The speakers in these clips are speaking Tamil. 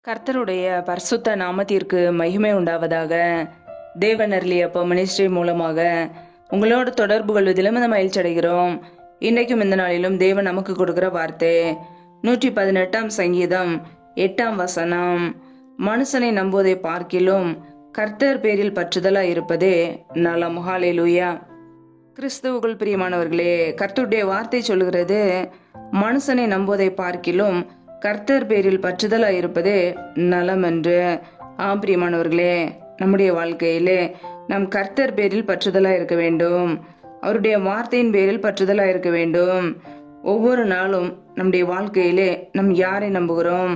கர்த்தருடைய பரிசுத்த நாமத்திற்கு மகிமை உண்டாவதாக. தேவன் அருளிய மினிஸ்ட்ரி மூலமாக உங்களோடு தொடர்பு கொள்வதிலும் இந்த மகிழ்ச்சி அடைகிறோம். இன்றைக்கும் இந்த நாளிலும் தேவன் நமக்கு கொடுக்கிற வார்த்தை 118 சங்கீதம் 8 மனுஷனை நம்புவதை பார்க்கிலும் கர்த்தர் பேரில் பற்றுதலா இருப்பதே நலம். ஹல்லேலூயா. கிறிஸ்துவுக்குள் பிரியமானவர்களே, கர்த்தருடைய வார்த்தை சொல்கிறது, மனுஷனை நம்புவதை பார்க்கிலும் கர்த்தர் பேரில் பற்றுதலா இருப்பதே நலம் என்று. பிரியமானவர்களே, நம்முடைய வாழ்க்கையிலே நம் கர்த்தர் பேரில் பற்றுதலா இருக்க வேண்டும். அவருடைய வார்த்தையின் பேரில் பற்றுதலா இருக்க வேண்டும். ஒவ்வொரு நாளும் நம்முடைய வாழ்க்கையிலே நம் யாரை நம்புகிறோம்?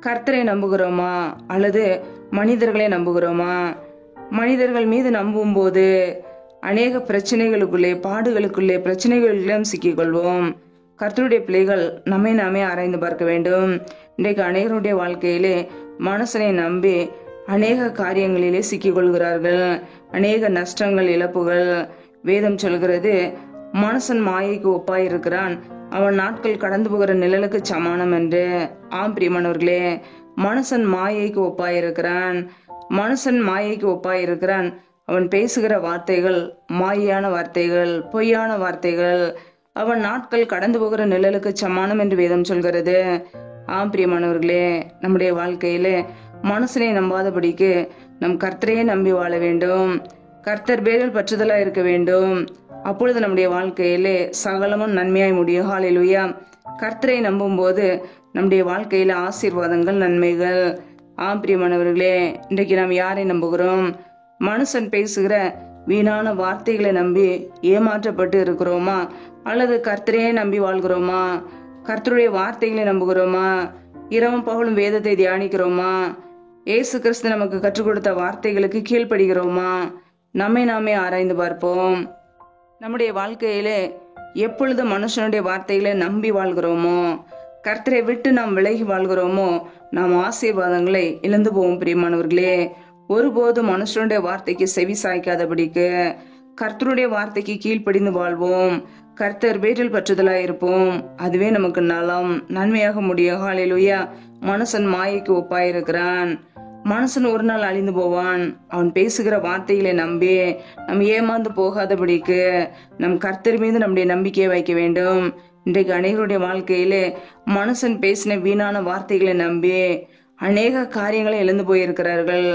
கர்த்தரை நம்புகிறோமா அல்லது மனிதர்களை நம்புகிறோமா? மனிதர்கள் மீது நம்பும் போது அநேக பிரச்சனைகளுக்குள்ளே, பாடுகளுக்குள்ளே, பிரச்சனைகளிலும் சிக்கிக்கொள்வோம். கர்த்தருடைய பிள்ளைகள் நம்மை நாமே ஆராய்ந்து பார்க்க வேண்டும். இன்றைக்கு அநேகருடைய வாழ்க்கையிலே மனுஷனை நம்பி அநேக காரியங்களிலே சிக்கிக் கொள்கிறார்கள். அநேக நஷ்டங்கள், இழப்புகள். வேதம் சொல்கிறது, மனுஷன் மாயைக்கு ஒப்பாயிருக்கிறான், அவன் நாட்கள் கடந்து போகிற நிழலுக்கு சமானம் என்று. பிரியமானவர்களே, மனுஷன் மாயைக்கு ஒப்பாயிருக்கிறான். மனுஷன் மாயைக்கு ஒப்பாயிருக்கிறான். அவன் பேசுகிற வார்த்தைகள் மாயான வார்த்தைகள், பொய்யான வார்த்தைகள். அவன் நாட்கள் கடந்து போகிற நிழலுக்கு சமானம் என்று வேதம் சொல்கிறது. பிரியமானவர்களே, நம்முடைய வாழ்க்கையிலே மனுஷனை நம்பாதபடிக்கு நம் கர்த்தரையே நம்பி வாழ வேண்டும். கர்த்தர் பேரில் பற்றுதலா இருக்க வேண்டும். அப்பொழுது நம்முடைய வாழ்க்கையிலே சகலமும் நன்மையாய் முடியும். ஹல்லேலூயா. கர்த்தரை நம்பும் போது நம்முடைய வாழ்க்கையில ஆசீர்வாதங்கள், நன்மைகள். பிரியமானவர்களே, இன்றைக்கு நாம் யாரை நம்புகிறோம்? மனுஷன் பேசுகிற வீணான வார்த்தைகளை நம்பி ஏமாற்றப்பட்டு இருக்கிறோமா அல்லது கர்த்தரையே நம்பி வாழ்கிறோமா? கர்த்தருடைய வார்த்தைகளை நம்புகிறோமா? இரவும் பகலும் வேதத்தை தியானிக்கிறோமா? இயேசு கிறிஸ்து நமக்கு கற்றுக் கொடுத்த வார்த்தைகளுக்கு கீழ்ப்படுகிறோமா? நம்மை நாமே ஆராய்ந்து பார்ப்போம். நம்முடைய வாழ்க்கையிலே எப்பொழுது மனுஷனுடைய வார்த்தைகளை நம்பி வாழ்கிறோமோ, கர்த்தரை விட்டு நாம் விலகி வாழ்கிறோமோ, நாம் ஆசீர்வாதங்களை இழந்து போவோம். பிரியமானவர்களே, ஒருபோதும் மனுஷனுடைய வார்த்தைக்கு செவி சாய்க்காதபடிக்கு கர்த்தருடைய வார்த்தைக்கு கீழ்ப்படிந்து வாழ்வோம். கர்த்தர் பேரில் பற்றுதலா இருப்போம். அதுவே நமக்கு நலம், நன்மையாக முடியும். ஹல்லேலூயா. மனுஷன் மாயைக்கு ஒப்பாயிருக்கிறான். மனுஷன் ஒரு நாள் அழிந்து போவான். அவன் பேசுகிற வார்த்தைகளை நம்பி நம் ஏமாந்து போகாதபடிக்கு நம் கர்த்தர் மீது நம்முடைய நம்பிக்கையை வைக்க வேண்டும். இன்றைக்கு அநேகருடைய வாழ்க்கையிலே மனுஷன் பேசின வீணான வார்த்தைகளை நம்பி அநேக காரியங்களை இழந்து போயிருக்கிறார்கள்.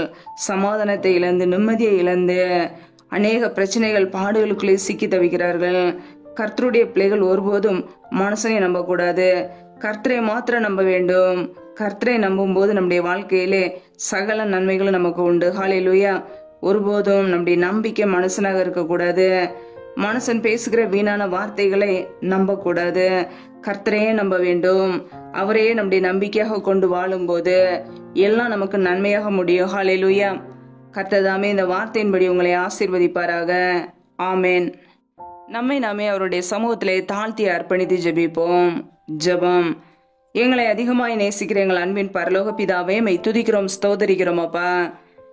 சமாதானத்தை இழந்து, நிம்மதியை இழந்து, அநேக பிரச்சனைகள், பாடுகளுக்குள்ளே சிக்கி தவிக்கிறார்கள். கர்த்தருடைய பிள்ளைகள் ஒருபோதும் மனுஷனை நம்பக்கூடாது. கர்த்தரை மாத்திரம் நம்ப வேண்டும். கர்த்தரை நம்பும் போது நம்முடைய வாழ்க்கையிலே சகல நன்மைகளும் நமக்கு உண்டு. ஹல்லேலூயா. ஒருபோதும் நம்முடைய நம்பிக்கை மனுஷனாக இருக்கக்கூடாது. மனுஷன் பேசுகிற வீணான வார்த்தைகளை நம்ப கூடாது. கர்த்தரையே நம்ப வேண்டும். அவரையே நம்முடைய நம்பிக்கையாக கொண்டு வாழும் போது எல்லாம் நமக்கு நன்மையாக முடியும். ஹல்லேலூயா. கர்த்தர் தாமே இந்த வார்த்தையின்படி உங்களை ஆசீர்வதிப்பாராக. ஆமேன். நம்மை நாமே அவருடைய சமூகத்திலே தாழ்த்தி அர்ப்பணித்து ஜெபிப்போம். ஜெபம். எங்களை அதிகமாய் நேசிக்கிற எங்கள் அன்பின் பரலோக பிதாவே, மெய் துதிக்கிறோம், ஸ்தோதரிக்கிறோம். அப்பா,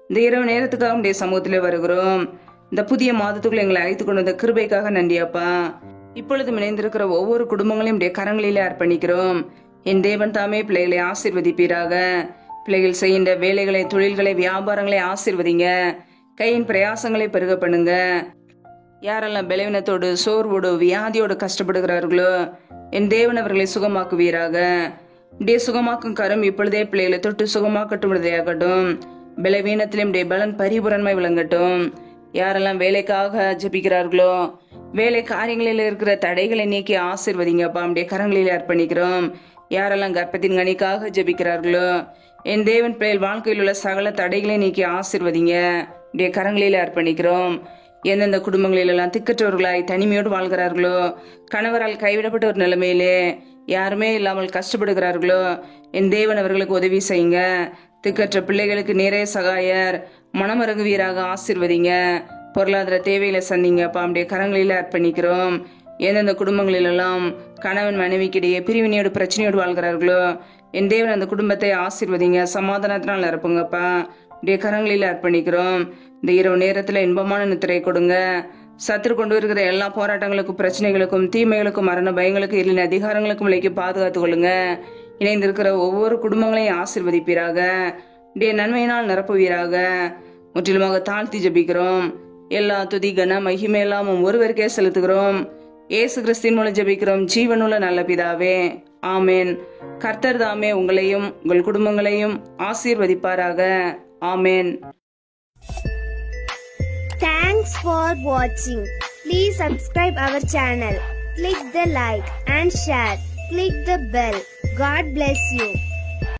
இந்த இரவு நேரத்துக்காக உடைய சமூகத்திலே வருகிறோம். இந்த புதிய மாதத்துக்குள்ள எங்களை அழைத்துக் கொண்டு வந்த கிருபைக்காக நன்றி அப்பா. இப்பொழுது இணைந்திருக்கிற ஒவ்வொரு குடும்பங்களையும் உடைய கரங்களிலே அர்ப்பணிக்கிறோம். என் தேவன் தாமே பிள்ளைகளை ஆசீர்வதிப்பீராக. பிள்ளைகள் செய்கின்ற வேலைகளை, தொழில்களை, வியாபாரங்களை ஆசீர்வதிங்க. கையின் பிரயாசங்களை பெருக பண்ணுங்க. யாரெல்லாம் பலவீனத்தோடு, சோர்வோடு, வியாதியோடு கஷ்டப்படுகிறார்களோ, என் தேவன் அவர்களை சுகமாக்குவீராக. இப்படியே சுகமாக்கும் கரம் இப்பொழுதே பிள்ளைகளை தொட்டு சுகமாக்கட்டும், விடுதலையாகட்டும். பலவீனத்திலும் இப்படியே பலன் பரிபூரணமாய் விளங்கட்டும். யாரெல்லாம் வேலைக்காக ஜெபிக்கிறார்களோ, வேலை காரியங்களில் இருக்கிற தடைகளை நீக்கி ஆசீர்வதிங்கப்பா. நம்முடைய கரங்களில் அர்ப்பணிக்கிறோம். யாரெல்லாம் கர்ப்பத்தின் கனிக்காக ஜெபிக்கிறார்களோ, என் தேவன் பிள்ளைகள் வாழ்க்கையில் உள்ள சகல தடைகளை நீக்கி ஆசீர்வதிங்க. நம்முடைய கரங்களில் அர்ப்பணிக்கிறோம். எந்தெந்த குடும்பங்களிலெல்லாம் திக்கற்றவர்களாய் தனிமையோடு வாழ்கிறார்களோ, கணவரால் கைவிடப்பட்ட ஒரு நிலைமையிலே யாருமே இல்லாமல் கஷ்டப்படுகிறார்களோ, என் தேவன் அவர்களுக்கு உதவி செய்யுங்க. திக்கற்ற பிள்ளைகளுக்கு நிறைய சகாயர், மனமருங்குவீராக ஆசீர்வதிங்க. பொருளாதார தேவைகளை சந்திங்க. நம்முடைய கரங்களில் அர்ப்பணிக்கிறோம். எந்தெந்த குடும்பங்களிலெல்லாம் கணவன் மனைவிக்கிடையே பிரிவினையோடு, பிரச்சனையோடு வாழ்கிறார்களோ, என் தேவன் அந்த குடும்பத்தை ஆசீர்வதிங்க. சமாதானத்தினால் நிரப்புங்கப்பா. உடைய கரங்களில் அர்ப்பணிக்கிறோம். இந்த இரவு நேரத்துல இன்பமான நித்திரை கொடுங்க. சத்துரு கொண்டு வருகிற எல்லா போராட்டங்களுக்கும், பிரச்சனைகளுக்கும், தீமைகளுக்கும், மரண பயங்களுக்கும், இருளின் அதிகாரங்களுக்கும் விலைக்கு பாதுகாத்துக் கொள்ளுங்க. இணைந்திருக்கிற ஒவ்வொரு குடும்பங்களையும் ஆசீர்வதிப்பீராக. உடைய நன்மையினால் நிரப்புவீராக. முற்றிலுமாக தாழ்த்தி ஜெபிக்கிறோம். எல்லா துதி கன மகிமை எல்லாம் ஒருவருக்கே செலுத்துகிறோம். இயேசு கிறிஸ்தின் மூலம் ஜெபிக்கிறோம் ஜீவனுள்ள நல்ல பிதாவே, ஆமேன். கர்த்தர் தாமே உங்களையும் உங்கள் குடும்பங்களையும் ஆசீர்வதிப்பாராக. ஆமேன். Thanks for watching. Please subscribe our channel. Click the like and share. Click the bell. God bless you.